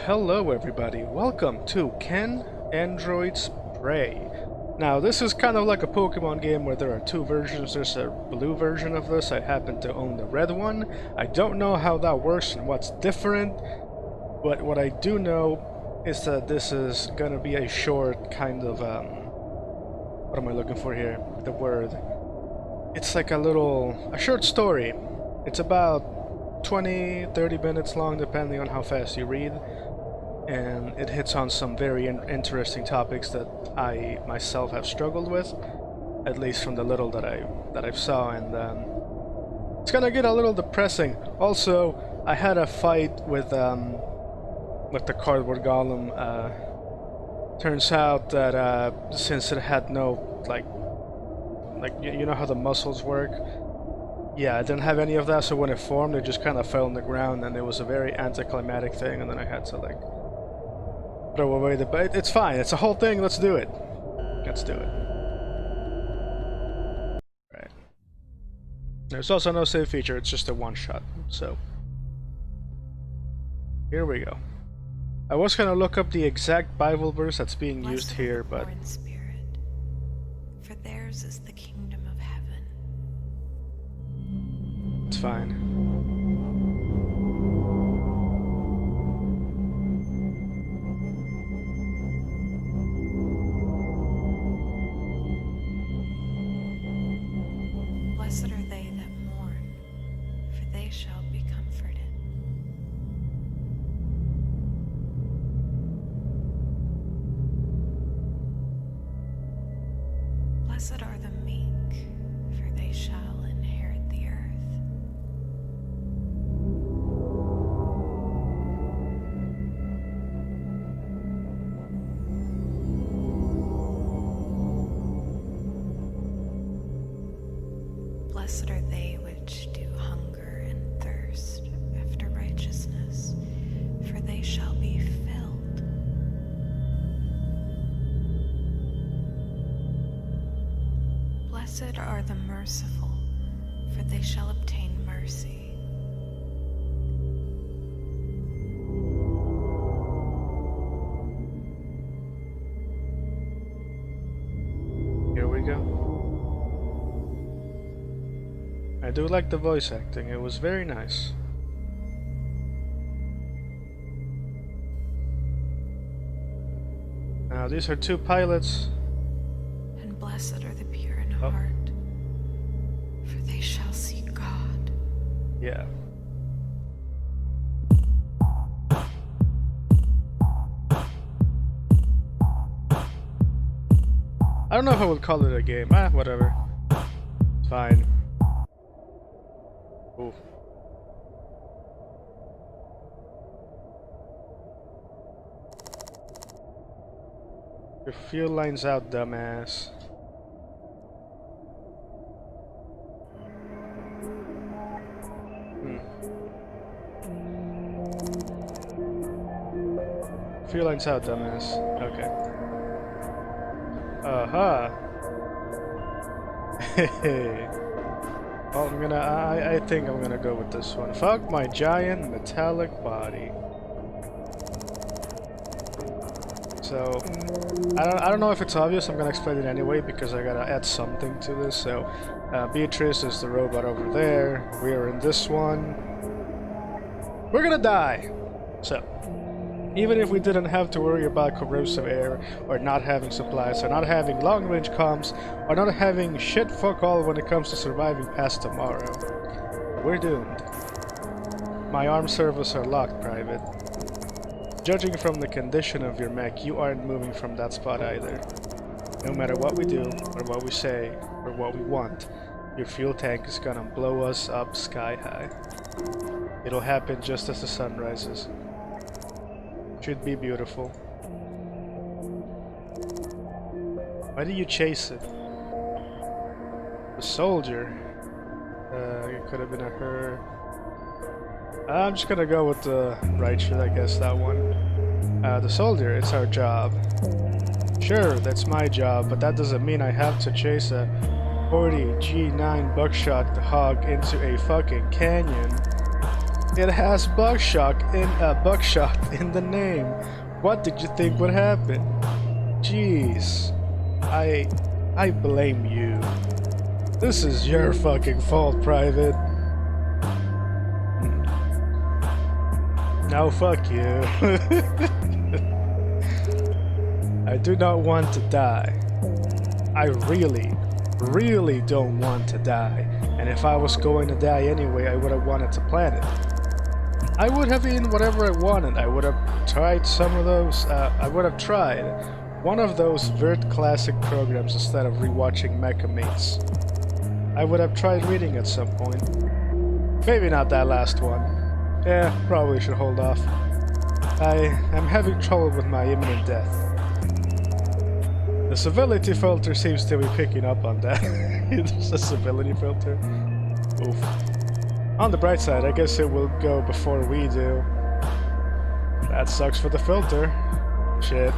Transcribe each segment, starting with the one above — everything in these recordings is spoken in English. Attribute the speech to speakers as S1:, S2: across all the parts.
S1: Hello everybody, welcome to Can Androids Pray. Now this is kind of like a Pokemon game where there are two versions. There's a blue version of this, I happen to own the red one. I don't know how that works and what's different, but what I do know is that this is gonna be a short kind of, what am I looking for here? The word. It's like a short story. It's about 20-30 minutes long depending on how fast you read, and it hits on some very interesting topics that I myself have struggled with, at least from the little that I've saw, and it's gonna get a little depressing. Also, I had a fight with the cardboard golem. Turns out that since it had no like you know how the muscles work. Yeah, I didn't have any of that, so when it formed, it just kind of fell on the ground, and it was a very anticlimactic thing, and then I had to, like, throw away the... But it's fine, it's a whole thing, let's do it. Let's do it. Right. There's also no save feature, it's just a one-shot, so... Here we go. I was gonna look up the exact Bible verse that's being used here, but...
S2: Spirit, for theirs is the kingdom of heaven.
S1: It's fine.
S2: Blessed are they that mourn, for they shall be comforted. Blessed are the meek, for they shall inherit the earth. Blessed are they which do hunger and thirst after righteousness, for they shall be filled. Blessed are the merciful, for they shall obtain mercy.
S1: Here we go. I do like the voice acting, it was very nice. Now these are two pilots.
S2: And blessed are the pure in heart, for they shall see God.
S1: Yeah. I don't know if I would call it a game. Whatever. It's fine. Ooh. Your fuel line's out, dumbass. Fuel line's out, dumbass. Okay. Hey. Well, I think I'm gonna go with this one. Fuck my giant metallic body. So, I don't know if it's obvious, I'm gonna explain it anyway because I gotta add something to this. So, Beatrice is the robot over there. We are in this one. We're gonna die! So, even if we didn't have to worry about corrosive air, or not having supplies, or not having long-range comms, or not having shit fuck all when it comes to surviving past tomorrow, we're doomed. My armed servos are locked, Private. Judging from the condition of your mech, you aren't moving from that spot either. No matter what we do, or what we say, or what we want, your fuel tank is gonna blow us up sky high. It'll happen just as the sun rises. Should be beautiful. Why do you chase it? The soldier. It could have been a her. I'm just gonna go with the right shit, I guess, that one. The soldier, it's our job. Sure, that's my job, but that doesn't mean I have to chase a 40 G9 buckshot hog into a fucking canyon. It has buckshot in the name. What did you think would happen? Jeez. I blame you. This is your fucking fault, Private. Now fuck you. I do not want to die. I really don't want to die. And if I was going to die anyway, I would have wanted to plan it. I would have eaten whatever I wanted. I would have tried some of those. I would have tried one of those Vert Classic programs instead of rewatching Mecha Mates. I would have tried reading at some point. Maybe not that last one. Yeah, probably should hold off. I am having trouble with my imminent death. The civility filter seems to be picking up on that. There's a civility filter. Oof. On the bright side, I guess it will go before we do. That sucks for the filter. Shit.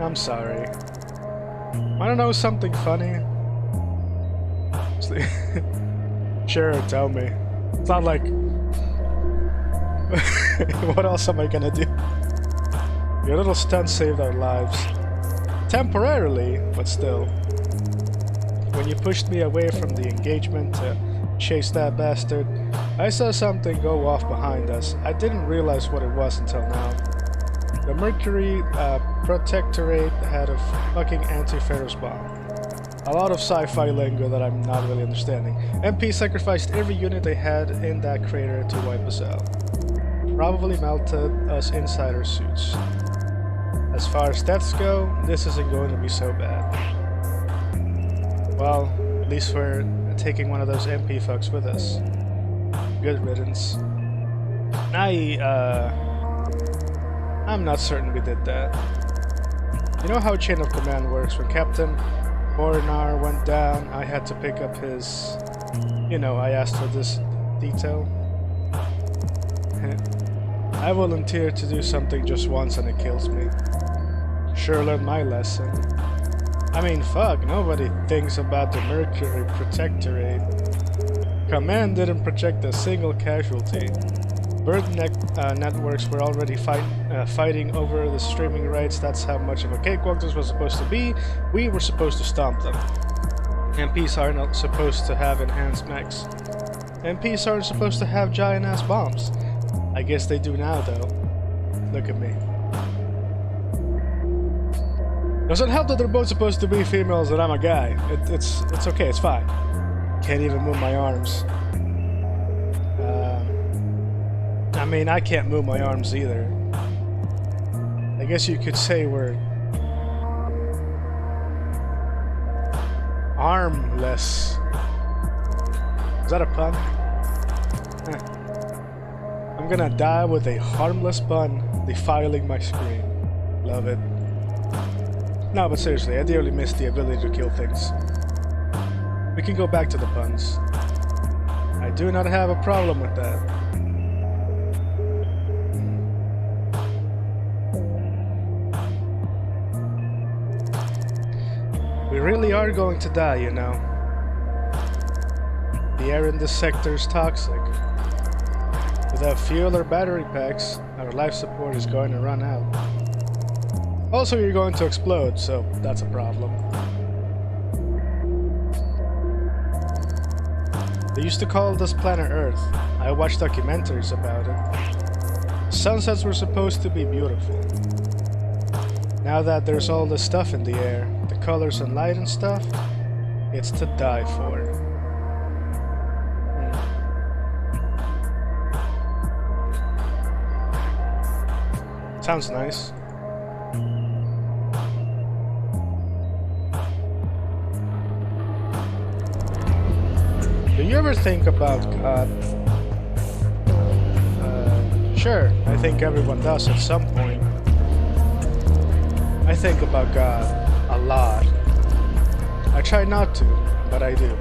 S1: I'm sorry. Wanna know something funny? Sure, tell me. It's not like... What else am I gonna do? Your little stunt saved our lives. Temporarily, but still. When you pushed me away from the engagement to chase that bastard, I saw something go off behind us. I didn't realize what it was until now. The Mercury Protectorate had a fucking anti-Ferrous bomb. A lot of sci-fi lingo that I'm not really understanding. MP sacrificed every unit they had in that crater to wipe us out. Probably melted us inside our suits. As far as deaths go, this isn't going to be so bad. Well, at least we're taking one of those MP fucks with us. Good riddance. I'm not certain we did that. You know how Chain of Command works? When Captain Borinar went down, I had to pick up his... You know, I asked for this detail. I volunteered to do something just once and it kills me. Sure learned my lesson. I mean, fuck, nobody thinks about the Mercury Protectorate. Command didn't project a single casualty. Bird networks were already fighting over the streaming rights. That's how much of a cakewalk this was supposed to be. We were supposed to stomp them. MPs are not supposed to have enhanced mechs. MPs aren't supposed to have giant-ass bombs. I guess they do now, though. Look at me. Doesn't help that they're both supposed to be females and I'm a guy. It's okay, it's fine. Can't even move my arms. I mean, I can't move my arms either. I guess you could say we're armless. Is that a pun? I'm gonna die with a harmless bun defiling my screen. Love it. No, but seriously, I dearly miss the ability to kill things. We can go back to the puns. I do not have a problem with that. We really are going to die, you know. The air in this sector is toxic. Without fuel or battery packs, our life support is going to run out. Also, you're going to explode, so that's a problem. They used to call this planet Earth. I watched documentaries about it. Sunsets were supposed to be beautiful. Now that there's all this stuff in the air, the colors and light and stuff, it's to die for. Sounds nice. Do you ever think about God? Sure, I think everyone does at some point. I think about God a lot. I try not to, but I do.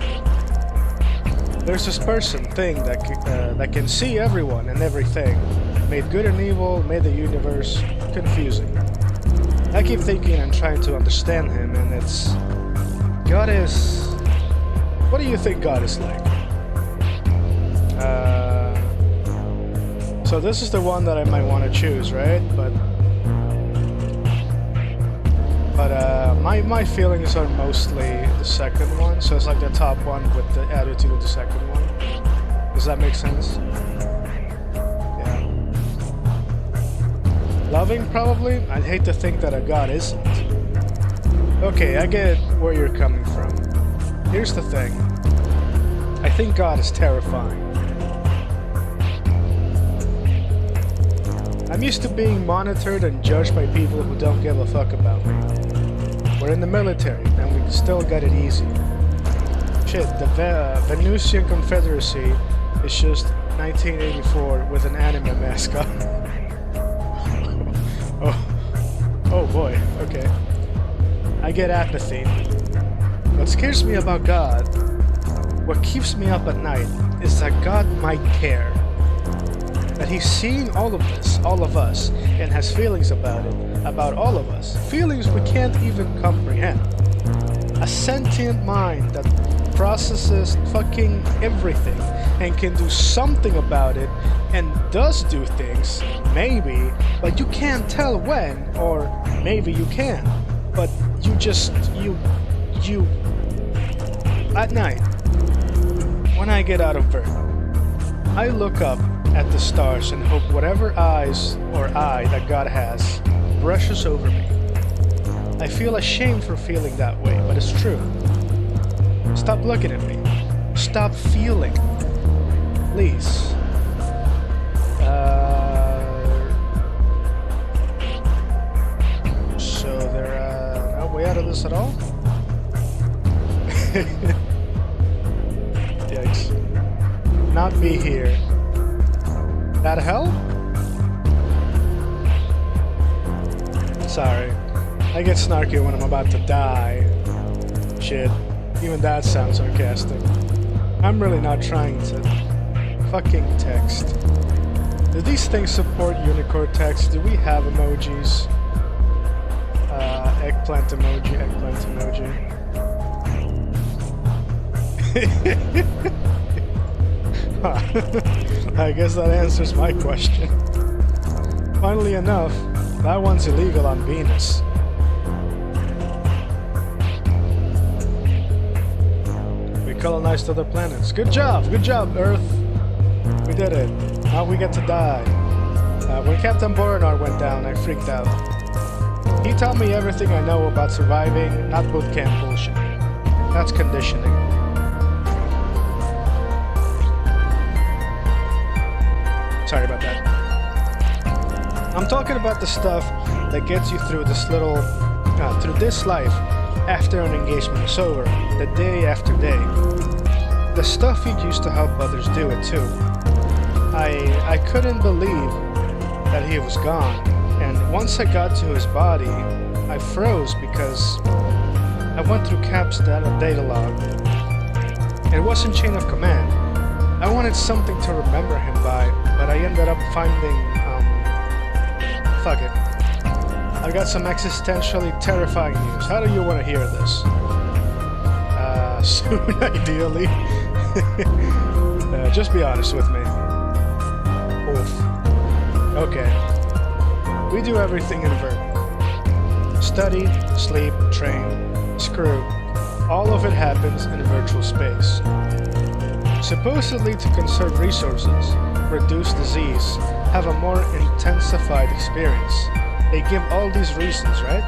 S1: There's this person, thing that can see everyone and everything. Made good and evil, made the universe confusing. I keep thinking and trying to understand him, and it's... God is... What do you think God is like? So this is the one that I might want to choose, right? But my feelings are mostly the second one, so it's like the top one with the attitude of the second one. Does that make sense? Yeah. Loving, probably? I'd hate to think that a god isn't. Okay, I get where you're coming from. Here's the thing. I think God is terrifying. I'm used to being monitored and judged by people who don't give a fuck about me. We're in the military, and we still got it easy. Shit, the Venusian Confederacy is just 1984 with an anime mascot. Oh boy, okay. I get apathy. What scares me about God, what keeps me up at night, is that God might care. That he's seeing all of this, all of us, and has feelings about it, about all of us. Feelings we can't even comprehend. A sentient mind that processes fucking everything and can do something about it and does do things, maybe, but you can't tell when, or maybe you can. But you just, you, at night, when I get out of bed, I look up at the stars and hope whatever eyes or eye that God has brushes over me. I feel ashamed for feeling that way, but it's true. Stop looking at me. Stop feeling. Please. So there, no way out of this at all? Yikes. Not be here. That hell? Sorry. I get snarky when I'm about to die. Shit. Even that sounds sarcastic. I'm really not trying to fucking text. Do these things support Unicode text? Do we have emojis? Eggplant emoji, eggplant emoji. I guess that answers my question. Funnily enough, that one's illegal on Venus. We colonized other planets. Good job, Earth. We did it. Now we get to die. When Captain Boronar went down, I freaked out. He taught me everything I know about surviving, not boot camp bullshit. That's conditioning. Sorry about that. I'm talking about the stuff that gets you through this through this life after an engagement is over, the day after day. The stuff you used to help others do it too. I couldn't believe that he was gone, and once I got to his body, I froze because I went through Cap's data log. It wasn't chain of command. I wanted something to remember him by, but I ended up finding, fuck it. I got some existentially terrifying news. How do you want to hear this? Soon, ideally. Just be honest with me. Oof. Okay. We do everything in Vert. Study, sleep, train, screw. All of it happens in virtual space. Supposedly to conserve resources, reduce disease, have a more intensified experience. They give all these reasons, right?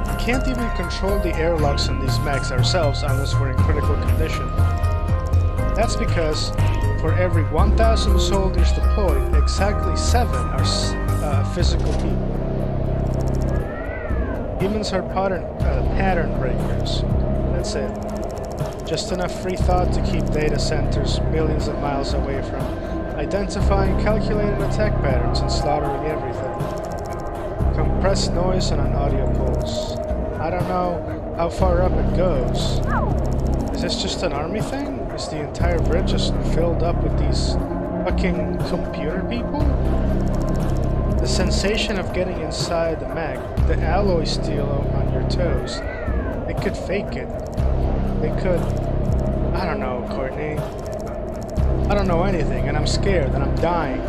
S1: We can't even control the airlocks on these mechs ourselves unless we're in critical condition. That's because for every 1,000 soldiers deployed, exactly 7 are physical people. Humans are pattern breakers. That's it. Just enough free thought to keep data centers millions of miles away from identifying calculated attack patterns and slaughtering everything. Compressed noise on an audio pulse. I don't know how far up it goes. Is this just an army thing? Is the entire bridge just filled up with these fucking computer people? The sensation of getting inside the mech, the alloy steel on your toes, they could fake it. They could... I don't know, Courtney. I don't know anything, and I'm scared, and I'm dying.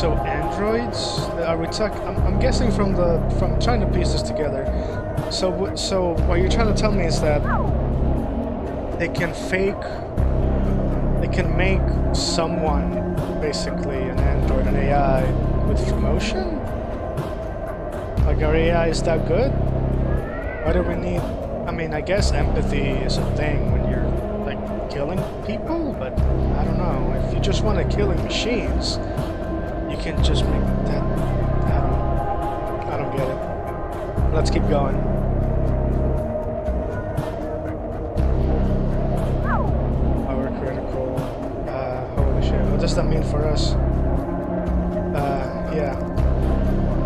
S1: So androids? Are we talking? I'm guessing from trying to piece this together. So what you're trying to tell me is that they can make someone, basically an android, an AI, with emotion? Like our AI is that good? Why do we need... I mean, I guess empathy is a thing when you're, like, killing people, but I don't know. If you just want to killing machines, you can just make that... I don't get it. Let's keep going. Power critical. Holy shit. What does that mean for us? Yeah.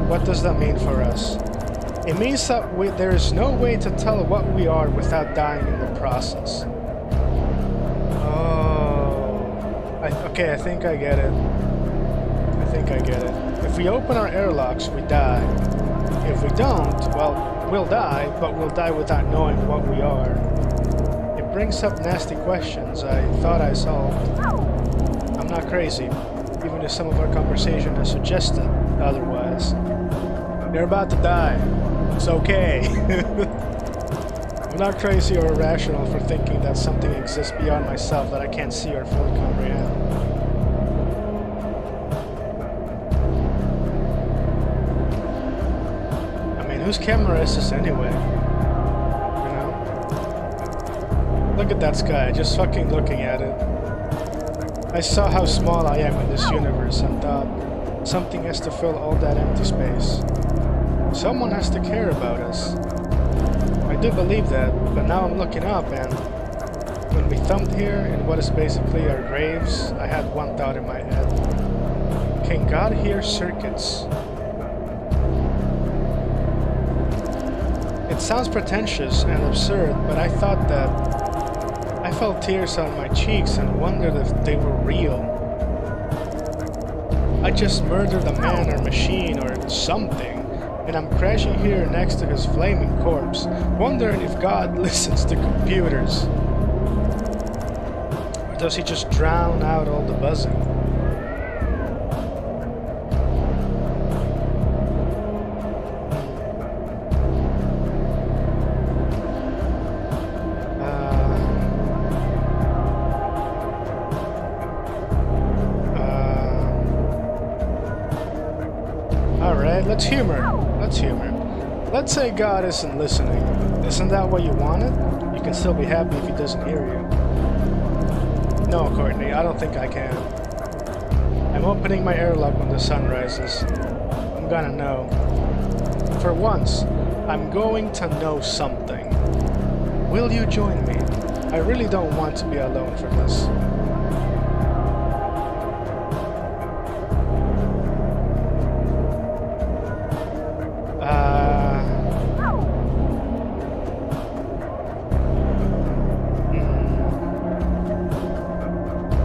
S1: What does that mean for us? It means that there is no way to tell what we are without dying in the process. Oh. Okay, I think I get it. If we open our airlocks, we die. If we don't, well, we'll die, but we'll die without knowing what we are. It brings up nasty questions I thought I solved. I'm not crazy, even if some of our conversation has suggested otherwise. You're about to die. It's okay. I'm not crazy or irrational for thinking that something exists beyond myself that I can't see or fully comprehend. I mean, whose camera is this anyway? You know? Look at that sky, just fucking looking at it. I saw how small I am in this universe and thought something has to fill all that empty space. Someone has to care about us. I do believe that, but now I'm looking up and when we thumped here in what is basically our graves, I had one thought in my head. Can God hear circuits? It sounds pretentious and absurd, but I thought that I felt tears on my cheeks and wondered if they were real. I just murdered a man or machine or something. And I'm crashing here next to his flaming corpse, wondering if God listens to computers. Or does he just drown out all the buzzing? Alright, let's humor. Let's say God isn't listening. Isn't that what you wanted? You can still be happy if he doesn't hear you. No, Courtney, I don't think I can. I'm opening my airlock when the sun rises. I'm gonna know. For once, I'm going to know something. Will you join me? I really don't want to be alone for this.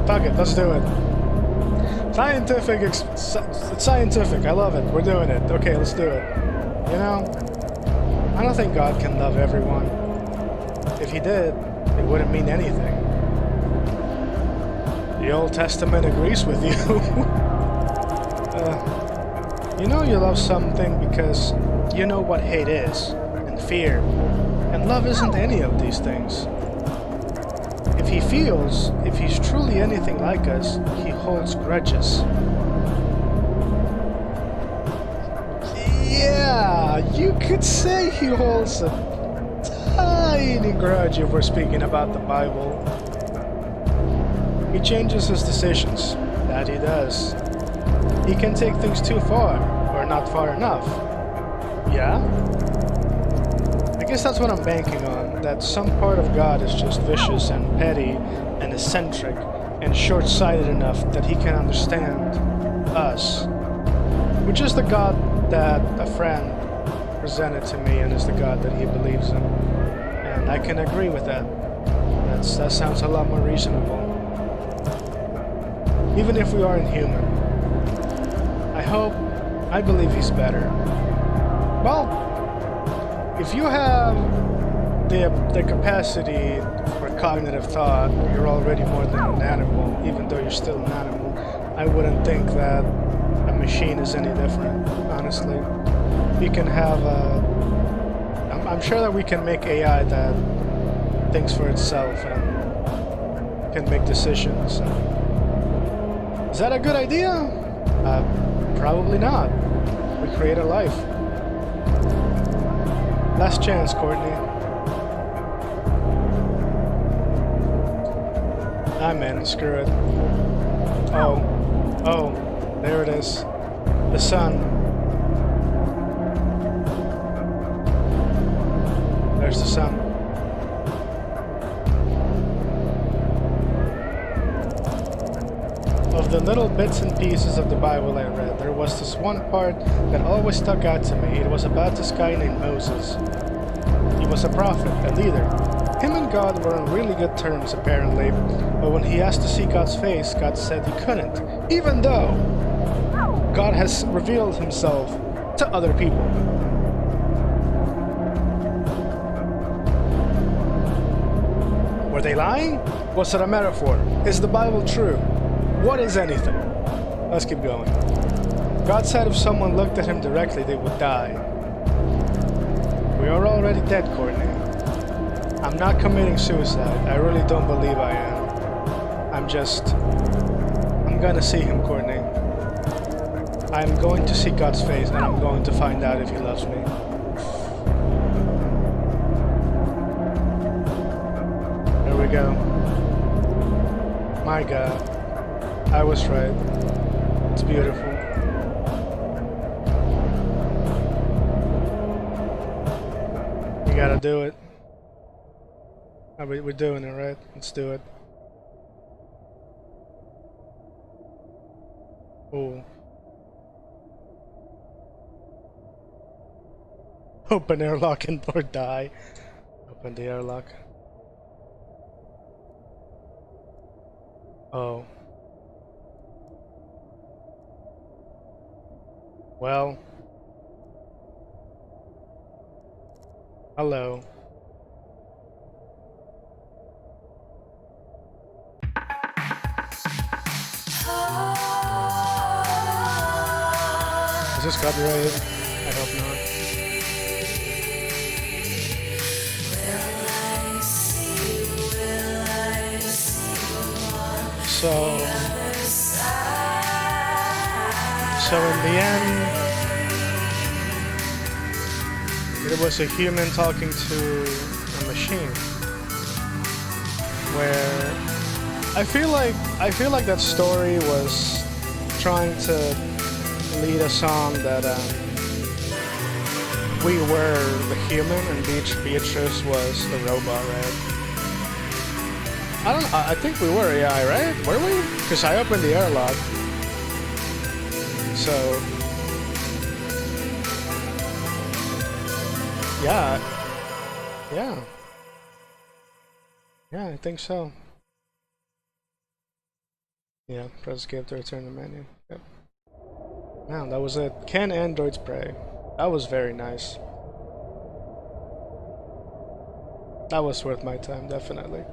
S1: Fuck it, let's do it. It's scientific, I love it, we're doing it. Okay, let's do it. You know, I don't think God can love everyone. If he did, it wouldn't mean anything. The Old Testament agrees with you. You know you love something because you know what hate is, and fear, and love isn't any of these things. If he's truly anything like us, he holds grudges. Yeah, you could say he holds a tiny grudge if we're speaking about the Bible. He changes his decisions. That he does. He can take things too far, or not far enough. Yeah? I guess that's what I'm banking on, that some part of God is just vicious and petty and eccentric and short-sighted enough that he can understand us. Which is the God that a friend presented to me and is the God that he believes in. And I can agree with that. That sounds a lot more reasonable. Even if we aren't human. I believe he's better. Well, if you have the capacity for cognitive thought, you're already more than an animal, even though you're still an animal. I wouldn't think that a machine is any different, honestly. We can have I'm sure that we can make AI that thinks for itself and can make decisions. Is that a good idea? Probably not. We create a life. Last chance, Courtney. I'm in, screw it. Oh, there it is. The sun. There's the sun. Of the little bits and pieces of the Bible I read, there was this one part that always stuck out to me. It was about this guy named Moses. He was a prophet, a leader. Him and God were on really good terms, apparently, but when he asked to see God's face, God said he couldn't, even though God has revealed himself to other people. Were they lying? Was it a metaphor? Is the Bible true? What is anything? Let's keep going. God said if someone looked at him directly, they would die. We are already dead, Courtney. I'm not committing suicide. I really don't believe I am. I'm gonna see him, Courtney. I'm going to see God's face and I'm going to find out if he loves me. There we go. My God. I was right. It's beautiful. You gotta do it. We're doing it, right? Let's do it. Oh. Open airlock and or die. Open the airlock. Oh. Well. Hello. Is this copyrighted? I hope not. So in the end, it was a human talking to a machine. Where I feel like that story was trying to lead us on that we were the human and Beatrice was the robot, right? I don't know, I think we were AI, right? Were we? Because I opened the airlock. So yeah, I think so. Yeah, press escape to return the menu. Yep. Now that was it. Can androids pray? That was very nice. That was worth my time, definitely.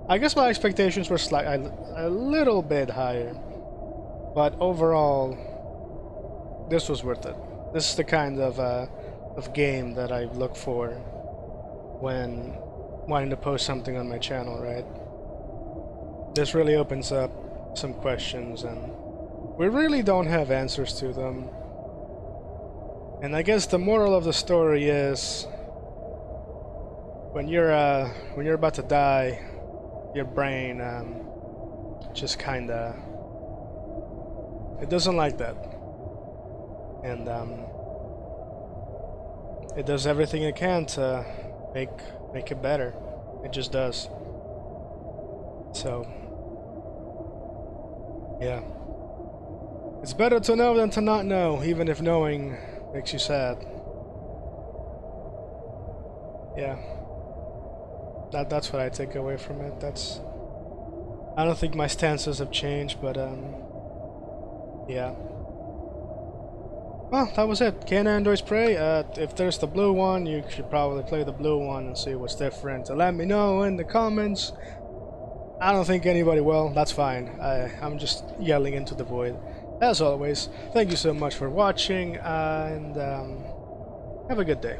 S1: I guess my expectations were a little bit higher, but overall, this was worth it. This is the kind of game that I look for when wanting to post something on my channel, right? This really opens up some questions, and we really don't have answers to them. And I guess the moral of the story is, when you're about to die, your brain just kinda, it doesn't like that, and it does everything it can to make it better. It just does. So yeah, it's better to know than to not know, even if knowing makes you sad. Yeah. That's what I take away from it. I don't think my stances have changed, but yeah. Well, that was it. Can androids pray? If there's the blue one, you should probably play the blue one and see what's different. Let me know in the comments. I don't think anybody will. That's fine. I'm just yelling into the void. As always, thank you so much for watching, and have a good day.